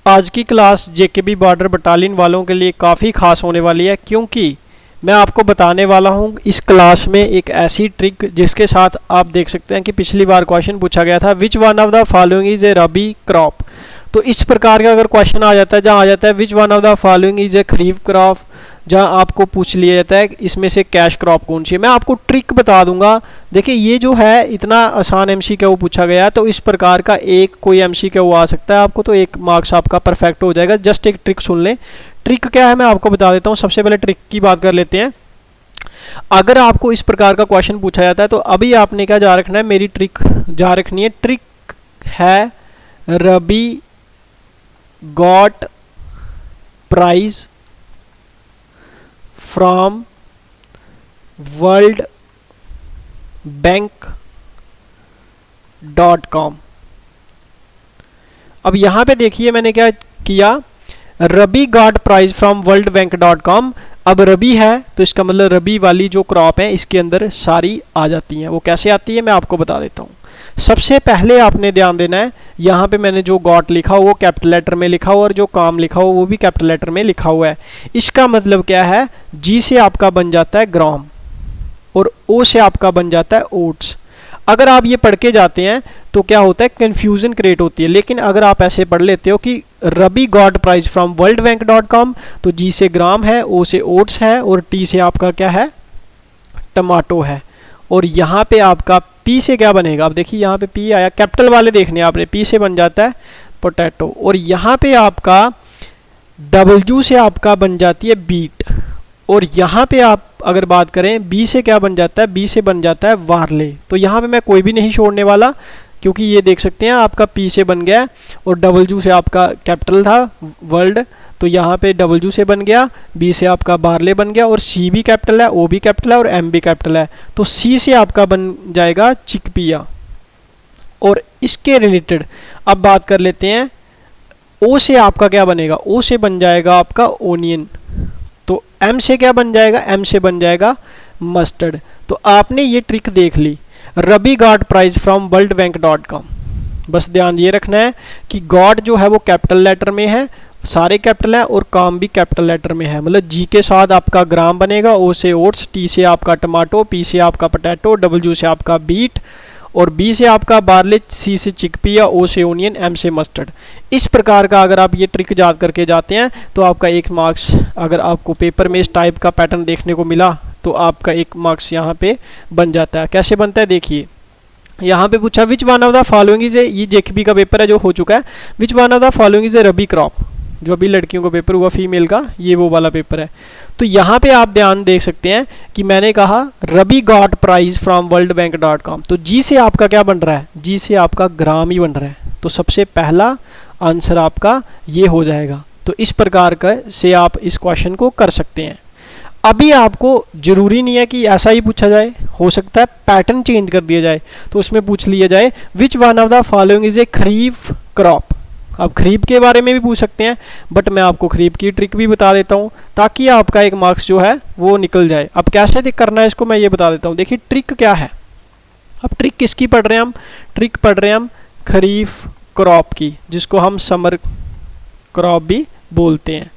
आज की class जेकेबी border battalion वालों के लिए काफ़ी खास होने वाली है, क्योंकि मैं आपको बताने वाला हूं इस क्लास में एक ऐसी ट्रिक जिसके साथ आप देख सकते हैं कि पिछली बार क्वेश्चन पूछा गया था which one of the following is a rabi crop. तो इस प्रकार का अगर क्वेश्चन आ जाता है जहां आ जाता है which one of the following is a kharif crop, जहां आपको पूछ लिया जाता है इसमें से कैश क्रॉप कौन सी है, मैं आपको ट्रिक बता दूंगा। देखिए ये जो है इतना आसान एमसीक्यू पूछा गया है, तो इस प्रकार का एक कोई एमसीक्यू आ सकता है आपको, तो 1 मार्क्स आपका परफेक्ट हो जाएगा। जस्ट एक ट्रिक सुन लें। ट्रिक क्या है मैं आपको बता देता हूँ। सबसे पहले ट्रिक की बात कर लेते हैं। अगर आपको इस प्रकार का क्वेश्चन पूछा जाता है तो अभी आपने क्या जा रखना है, मेरी ट्रिक जा रखनी है। ट्रिक है रबी गॉट प्राइज फ्रॉम worldbank.com। अब यहां पे देखिए मैंने क्या किया, रबी गॉट प्राइज फ्रॉम worldbank.com। अब रबी है तो इसका मतलब रबी वाली जो क्रॉप है इसके अंदर सारी आ जाती हैं। वो कैसे आती है मैं आपको बता देता हूँ। सबसे पहले आपने ध्यान देना है, यहाँ पे मैंने जो गॉट लिखा हो वो कैपिटल लेटर में लिखा हो और जो काम लिखा हो वो भी कैपिटल लेटर में लिखा हुआ है। इसका मतलब क्या है, जी से आपका बन जाता है ग्राम और ओ से आपका बन जाता है ओट्स। अगर आप ये पढ़ के जाते हैं तो क्या होता है, कंफ्यूजन क्रिएट होती है। लेकिन अगर आप ऐसे पढ़ लेते हो कि रबी गॉट प्राइस फ्रॉम worldbank.com, तो जी से ग्राम है, ओ से ओट्स है और टी से आपका क्या है, टमाटो है। और यहाँ पे आपका पी से क्या बनेगा, अब देखिए यहाँ पे पी आया, कैपिटल वाले देखने आपने, पी से बन जाता है पोटैटो। और यहाँ पे आपका डब्ल्यू से आपका बन जाती है बीट। और यहाँ पे आप अगर बात करें बी से क्या बन जाता है, बी से बन जाता है वार्ले। तो यहाँ पे मैं कोई भी नहीं छोड़ने वाला, क्योंकि ये देख सकते हैं आपका पी से बन गया और डब्ल्यू से आपका कैपिटल था वर्ल्ड, तो यहाँ पे डब्ल्यू से बन गया, बी से आपका बार्ले बन गया और सी भी कैपिटल है, ओ भी कैपिटल है और एम भी कैपिटल है, तो सी से आपका बन जाएगा चिकपिया। और इसके रिलेटेड अब बात कर लेते हैं, ओ से आपका क्या बनेगा, ओ से बन जाएगा आपका ओनियन। तो एम से क्या बन जाएगा, एम से बन जाएगा मस्टर्ड। तो आपने ये ट्रिक देख ली, रबी गॉट प्राइस फ्रॉम worldbank.com। बस ध्यान ये रखना है कि गॉड जो है वो कैपिटल लेटर में है, सारे कैपिटल है, और काम भी कैपिटल लेटर में है। मतलब जी के साथ आपका ग्राम बनेगा, ओ से ओट्स, टी से आपका टमाटो, पी से आपका पोटैटो, डब्ल्यू से आपका बीट और बी से आपका बार्ले, सी से चिकपिया, ओ से ओनियन, एम से मस्टर्ड। इस प्रकार का अगर आप ये ट्रिक याद करके जाते हैं तो आपका 1 मार्क्स, अगर आपको पेपर में इस टाइप का पैटर्न देखने को मिला तो आपका 1 मार्क्स यहाँ पे बन जाता है। कैसे बनता है देखिए, यहाँ पे पूछा which one of the following is a, ये जेकेबी का पेपर है जो हो चुका है, which one of the following is a rabi crop, जो अभी लड़कियों का पेपर हुआ फीमेल का, ये वो वाला पेपर है। तो यहाँ पे आप ध्यान देख सकते हैं कि मैंने कहा रबी गॉट प्राइस फ्रॉम worldbank.com। तो जी से आपका क्या बन रहा है, जी से आपका ग्राम ही बन रहा है, तो सबसे पहला आंसर आपका ये हो जाएगा। तो इस प्रकार का से आप इस क्वेश्चन को कर सकते हैं। अभी आपको जरूरी नहीं है कि ऐसा ही पूछा जाए, हो सकता है पैटर्न चेंज कर दिया जाए, तो उसमें पूछ लिया जाए which one of the following is a kharif crop. आप खरीफ के बारे में भी पूछ सकते हैं, बट मैं आपको खरीफ की ट्रिक भी बता देता हूं ताकि आपका 1 मार्क्स जो है वो निकल जाए। अब कैसे करना है इसको मैं ये बता देता हूं। देखिए ट्रिक क्या है, अब ट्रिक किसकी पढ़ रहे हैं हम, ट्रिक पढ़ रहे हैं हम खरीफ क्रॉप की, जिसको हम समर क्रॉप भी बोलते हैं।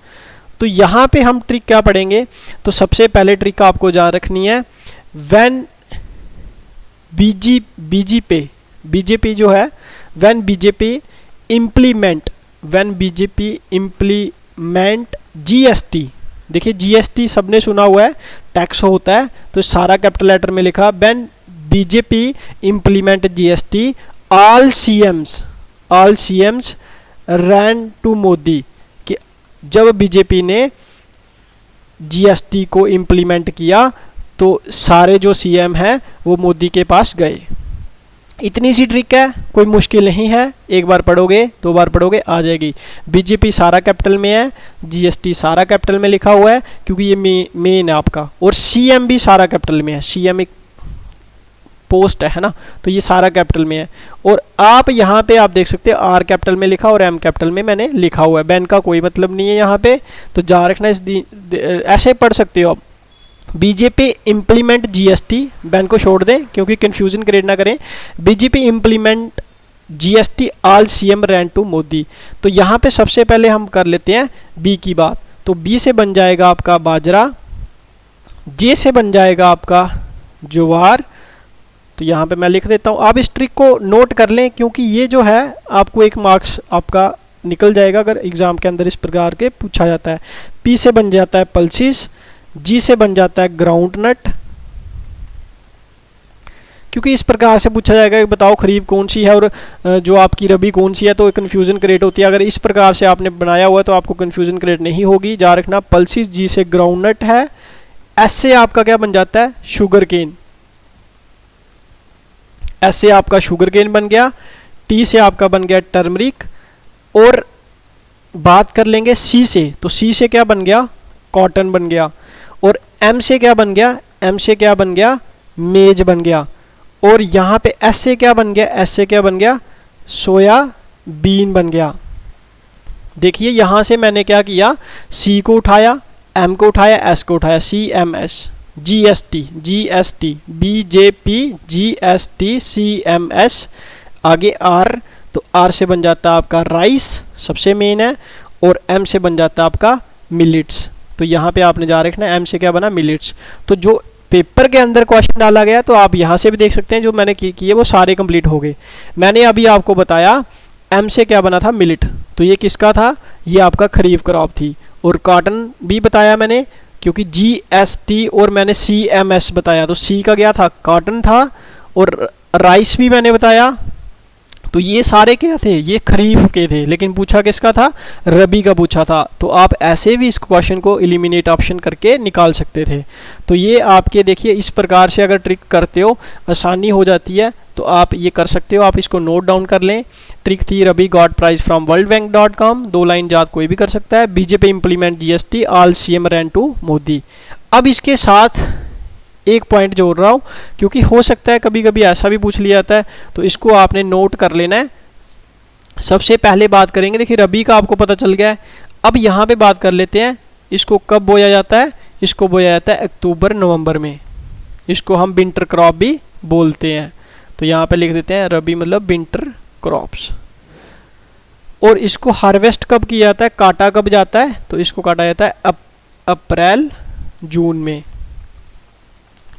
तो यहाँ पे हम ट्रिक क्या पढ़ेंगे, तो सबसे पहले ट्रिक आपको जान रखनी है, व्हेन बीजेपी जो है, व्हेन बीजेपी इम्प्लीमेंट जीएसटी। देखिए जीएसटी सबने सुना हुआ है, टैक्स होता है, तो सारा कैपिटल लेटर में लिखा, when BJP implement GST all CMs ran to Modi. कि जब बीजेपी ने जीएसटी को इम्प्लीमेंट किया तो सारे जो सीएम हैं वो मोदी के पास गए। इतनी सी ट्रिक है, कोई मुश्किल नहीं है, 1 बार पढ़ोगे 2 बार पढ़ोगे आ जाएगी। बीजेपी सारा कैपिटल में है, जीएसटी सारा कैपिटल में लिखा हुआ है क्योंकि ये मेन है आपका, और सीएम भी सारा कैपिटल में है, सीएम एक पोस्ट है ना, तो ये सारा कैपिटल में है। और आप यहाँ पे आप देख सकते हो आर कैपिटल में लिखा और एम कैपिटल में मैंने लिखा हुआ है, बैन का कोई मतलब नहीं है यहाँ पे, तो जा रखना ऐसे पढ़ सकते हो आप, बीजेपी इम्प्लीमेंट जीएसटी, बैन को छोड़ दें क्योंकि कंफ्यूजन क्रिएट ना करें, BJP implement GST all CM rent to Modi. तो यहाँ पे सबसे पहले हम कर लेते हैं बी की बात। तो बी से बन जाएगा आपका बाजरा, जे से बन जाएगा आपका ज्वार। तो यहाँ पे मैं लिख देता हूँ, आप इस ट्रिक को नोट कर लें क्योंकि ये जो है आपको 1 मार्क्स आपका निकल जाएगा अगर एग्जाम के अंदर इस प्रकार के पूछा जाता है। पी से बन जाता है पल्सिस, जी से बन जाता है ग्राउंडनट, क्योंकि इस प्रकार से पूछा जाएगा कि बताओ खरीफ कौन सी है और जो आपकी रबी कौन सी है, तो कन्फ्यूजन क्रिएट होती है। अगर इस प्रकार से आपने बनाया हुआ है तो आपको कन्फ्यूजन क्रिएट नहीं होगी। जा रखना पल्सिस, जी से ग्राउंडनट है, एस से आपका क्या बन जाता है शुगर केन, एस से आपका शुगर केन बन गया, टी से आपका बन गया टर्मरिक, और बात कर लेंगे सी से, तो सी से क्या बन गया कॉटन बन गया, और एम से क्या बन गया, एम से क्या बन गया मेज बन गया, और यहाँ पे एस से क्या बन गया, एस से क्या बन गया सोया बीन बन गया। देखिए यहाँ से मैंने क्या किया, सी को उठाया, एम को उठाया, एस को उठाया, C M S, GST, GST, BJP, GST, CMS, आगे आर, तो आर से बन जाता है आपका राइस, सबसे मेन है, और एम से बन जाता है आपका मिलेट्स। तो यहाँ पे आपने जा रखना है एम से क्या बना मिलेट्स। तो जो पेपर के अंदर क्वेश्चन डाला गया तो आप यहाँ से भी देख सकते हैं, जो मैंने किए वो सारे कंप्लीट हो गए। मैंने अभी आपको बताया एम से क्या बना था मिलेट, तो ये किसका था, ये आपका खरीफ क्रॉप थी। और कॉटन भी बताया मैंने क्योंकि GST, और मैंने CMS बताया, तो सी का गया था कॉटन था, और राइस भी मैंने बताया। तो ये सारे क्या थे, ये खरीफ के थे, लेकिन पूछा किसका था, रबी का पूछा था। तो आप ऐसे भी इस क्वेश्चन को एलिमिनेट ऑप्शन करके निकाल सकते थे। तो ये आपके देखिए इस प्रकार से अगर ट्रिक करते हो आसानी हो जाती है, तो आप ये कर सकते हो। आप इसको नोट डाउन कर लें। ट्रिक थी Rabi got prize from worldbank.com, 2 line याद कोई भी कर सकता है। BJP implement GST all CM rent to Modi. अब इसके साथ एक पॉइंट जोड़ रहा हूँ क्योंकि हो सकता है कभी कभी ऐसा भी पूछ लिया जाता है, तो इसको आपने नोट कर लेना है। सबसे पहले बात करेंगे, देखिए रबी का आपको पता चल गया है। अब यहाँ पे बात कर लेते हैं, इसको कब बोया जाता है, इसको बोया जाता है अक्टूबर नवंबर में। इसको हम विंटर क्रॉप भी बोलते हैं। तो यहाँ पे लिख देते हैं रबी मतलब विंटर क्रॉप्स। और इसको हार्वेस्ट कब किया जाता है, काटा कब जाता है, तो इसको काटा जाता है अप्रैल जून में।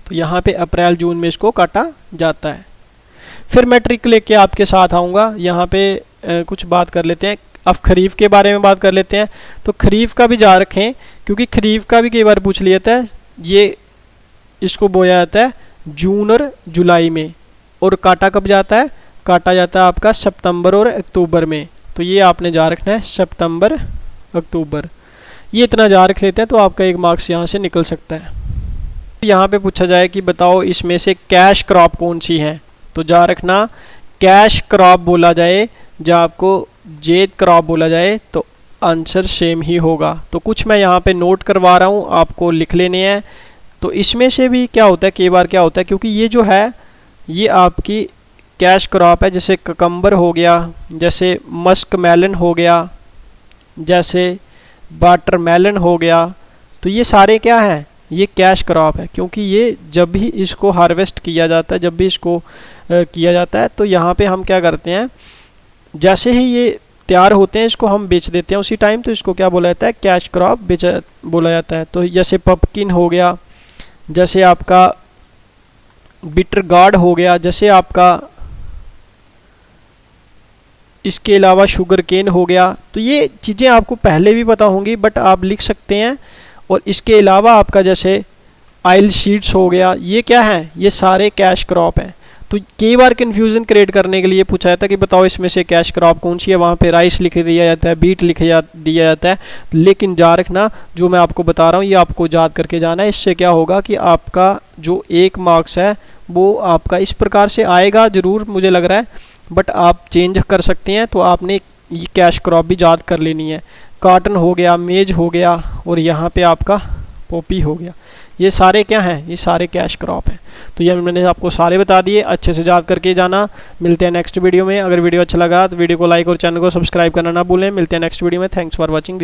तो यहाँ पे अप्रैल जून में इसको काटा जाता है। फिर मैं ट्रिक लेके आपके साथ आऊँगा। यहाँ पे कुछ बात कर लेते हैं, अब खरीफ के बारे में बात कर लेते हैं। तो खरीफ का भी जा रखें क्योंकि खरीफ का भी कई बार पूछ लिया जाता है। ये इसको बोया जाता है जून और जुलाई में, और काटा कब जाता है, काटा जाता है आपका सितंबर और अक्टूबर में। तो ये आपने जा रखना है सितंबर अक्टूबर, ये इतना जा रख लेते हैं तो आपका 1 मार्क्स यहाँ से निकल सकता है। यहाँ पे पूछा जाए कि बताओ इसमें से कैश क्रॉप कौन सी है, तो जा रखना कैश क्रॉप बोला जाए, जब आपको जेद क्रॉप बोला जाए तो आंसर सेम ही होगा। तो कुछ मैं यहाँ पे नोट करवा रहा हूँ, आपको लिख लेने हैं। तो इसमें से भी क्या होता है, कई बार क्या होता है, क्योंकि ये जो है ये आपकी कैश क्रॉप है, जैसे ककम्बर हो गया, जैसे मस्क मेलन हो गया, जैसे वाटरमेलन हो गया, तो ये सारे क्या हैं, ये कैश क्रॉप है। क्योंकि ये जब भी इसको हार्वेस्ट किया जाता है, जब भी इसको किया जाता है, तो यहाँ पे हम क्या करते हैं, जैसे ही ये तैयार होते हैं इसको हम बेच देते हैं उसी टाइम, तो इसको क्या बोला जाता है, कैश क्रॉप बोला जाता है। तो जैसे पम्पकिन हो गया, जैसे आपका बिटर गार्ड हो गया, जैसे आपका इसके अलावा शुगर केन हो गया। तो ये चीज़ें आपको पहले भी पता होंगी बट आप लिख सकते हैं। और इसके अलावा आपका जैसे आइल सीड्स हो गया, ये क्या है, ये सारे कैश क्रॉप हैं। तो कई बार कन्फ्यूज़न क्रिएट करने के लिए पूछा जाता है कि बताओ इसमें से कैश क्रॉप कौन सी है, वहाँ पे राइस लिख दिया जाता है, बीट दिया जाता है। लेकिन जा रखना जो मैं आपको बता रहा हूँ ये आपको याद करके जाना है। इससे क्या होगा कि आपका जो 1 मार्क्स है वो आपका इस प्रकार से आएगा ज़रूर, मुझे लग रहा है, बट आप चेंज कर सकते हैं। तो आपने ये कैश क्रॉप भी याद कर लेनी है। कॉटन हो गया, मेज हो गया, और यहाँ पे आपका पॉपी हो गया, ये सारे क्या हैं, ये सारे कैश क्रॉप हैं। तो ये मैंने आपको सारे बता दिए, अच्छे से याद करके जाना। मिलते हैं नेक्स्ट वीडियो में। अगर वीडियो अच्छा लगा तो वीडियो को लाइक और चैनल को सब्सक्राइब करना ना भूलें। मिलते हैं नेक्स्ट वीडियो में। Thanks for watching.